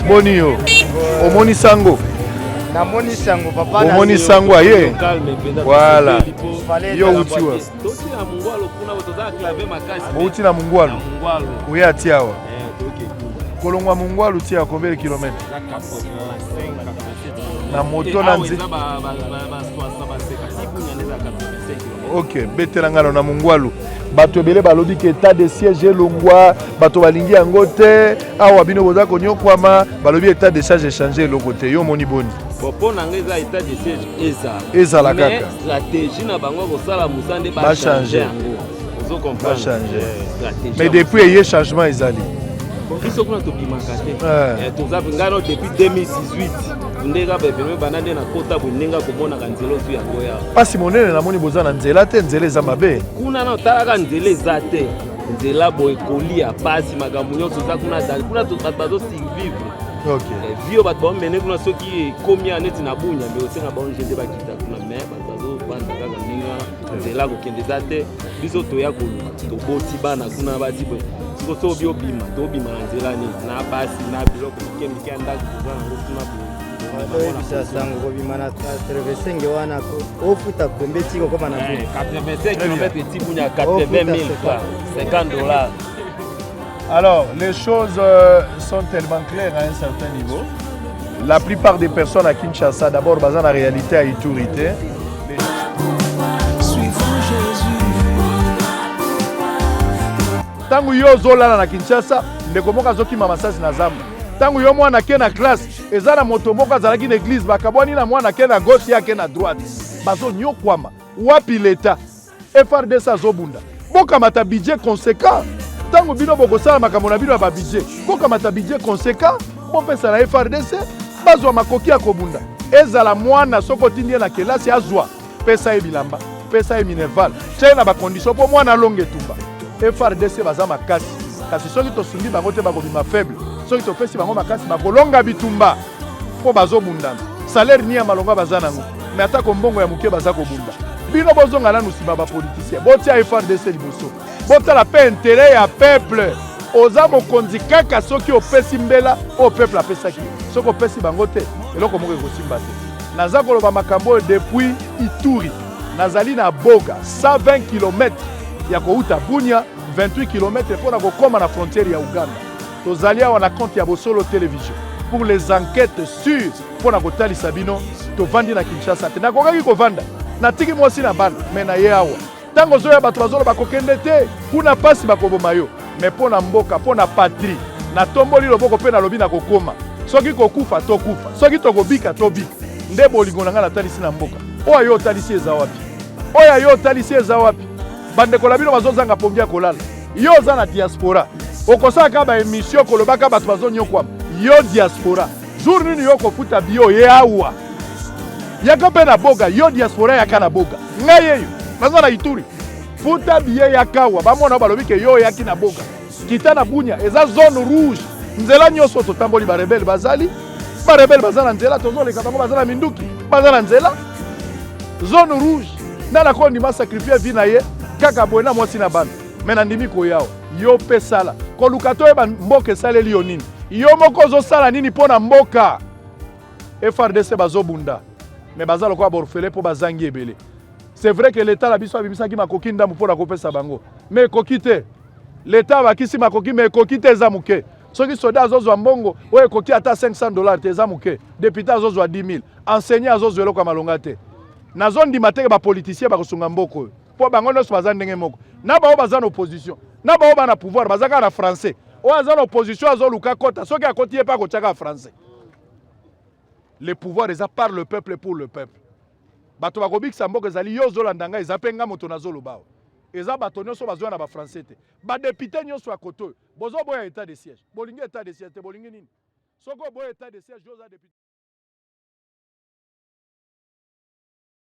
Boni yo. Omoni sango. Namoni sango papa. Omoni sango aye. Voilà. Yo utiwa. Tosi na mungwalo kuna botoza claver makasi. Uti na mungwalo. Uya atiawa. Kolongwa mungwalo tia combien de kilomètres? Na moto na nzi. Ok, betelanga na mungwalo. Bato ebele balobi ke état de siège elongwa, bato balingi yango te, awa bino boza konyokwama, balobi état de siège échanger eloko te. Yo moni boni. Popo nanga eza état de siège ezala kaka. Mais stratégie na bango kosala musande ba changer yango. Ozo comprendre. Changer. Mais depuis il y a changement ezali. Biso kuna tobimaka te. Toza ngano depuis 2018. Ndeka bebele banande na kota bonenga komona kanzelo su yango ya. Pasi monene namoni boza na nzela te, nzela eza mabe. Kuna na talaka nzela eza te. Nzela boy kolia pasi makambo nyonso za kuna to bazo survivre. OK. Vio bato bamene kuna soki komia neti na bunya mais osenga baonjende bakita kuna mais bazo banda kaka ninga nzela kokende za te. Biso toya koluka toboti bana kuna bati boy. Siko so bima tobima nzela ni na basi na biloko kemiki anda kuzana ngofuna bo. Bisa sango kobima na traverser wana ko ofuta kombe tiko koma na 85 km tibunya 80 000 francs, 50 $. Alors, les choses sont tellement claires à un certain niveau. La plupart des personnes à Kinshasa, d'abord, basent en réalité à Iturité. Tangu yo zola na Kinshasa, ndeko moka zoki mama sasi na zamba. Tangu yo mwana ke na classe, ezana moto moko azalaki na église bakabwani na mwana ke na gauche yake na droite. Bazo nyokwama. Wapi l'État? FRDC azobunda. Boka mata budget conséquent. Tango bino bokosala makambo na bino ba budget. Boka mata budget conséquent. Bon pesa na FRDC, bazwa makoki ya kobunda. Ezala mwana soko tindie na kelasi azwa. Pesa ebilamba, pesa e minerval. Chena ba condition po mwana longe tumba. FRDC baza makasi. Kasi soki tosundi bango te bakobima faible. Soki topesi bango makasi bakolonga bitumba. Po bazobundana. Salaire ni ya malonga baza nango. Mais atako mbongo ya muke baza kobunda. Bino bozonga nanu siba ba politicien. Botia FRDC liboso. Bota la paix intérêt ya peuple. Oza mokonzi kaka soki opesi mbela o peuple apesaki. Soki opesi bango te eloko moko ekosimba te. Naza koloba makambo depuis Ituri. Nazali na Boga 120 km ya kouta Bunia, 28 km pour na kokoma na frontière ya Uganda. Tozali awa na compte ya Bosolo Télévision pour les enquêtes sûres pour na kotalisa bino tovandi na Kinshasa te. Nakokaki kovanda natiki mwasi na bana me na ye awa tango zoya bato bazolo bakokende te kuna pasi bakoboma yo me mpo na mboka mpo na patrie na tomboli loboko mpe nalobi na kokoma soki kokufa tokufa soki tokobika tobika nde bolingo na ngai natalisi na mboka oyo yo otalisi eza wapi oyo yo otalisi eza wapi bandeko na bino bazozanga pongi ya kolala yo oza na diaspora okosalaka baémission kolobaka bato bazonyokwama yo diaspora jour nini yo kofuta bio ye awa yaka mpe na boga yo diaspora yaka na boga ngai yeyo naza na Ituri futa biye yakawa bamona balobi ke yo yaki na boga kita na Bunya eza zone rouge nzela nyonso totamboli barebele bazali barebele baza na nzela tozoleka bango baza na minduki baza na nzela zone rouge nana ko ndima sacrifier vie na ye kaka boye na mwasi na bana me na ndimi koyawa yo mpe sala koluka toyeba mboka esaleli yo nini yo moko ozosala nini mpo na mboka FRDC bazobunda mais baza lokola borfele mpo bazangi ebele. C'est vrai que l'État la biso abimisaki makoki ndambu mpo na kopesa bango mais ekoki te l'État bakisi makoki mais ekoki te eza moke soki soda azozwa mbongo oyo ekoki ata $500 te eza moke député azozwa 10 000 enseignant azozwa eloko ya malonga te nazondima te bapoliticien bakosunga mboko oyo mpo bango nyonso baza ndenge moko na bao baza na opposition na bao bana pouvoir baza kaka na français oyo aza na opposition azoluka kota soki akoti ye mpe akotiaka français. Le pouvoir eza par le peuple pour le peuple. Bato bakobikisa mboka ezali yo zolanda ngai eza mpe nga moto nazoloba eza bato nyonso bazwa na bafrançais te badepute nyonso ya koto oyo bozoboya état de siège bolingi état de siège te bolingi nini soko boya état de siège oza député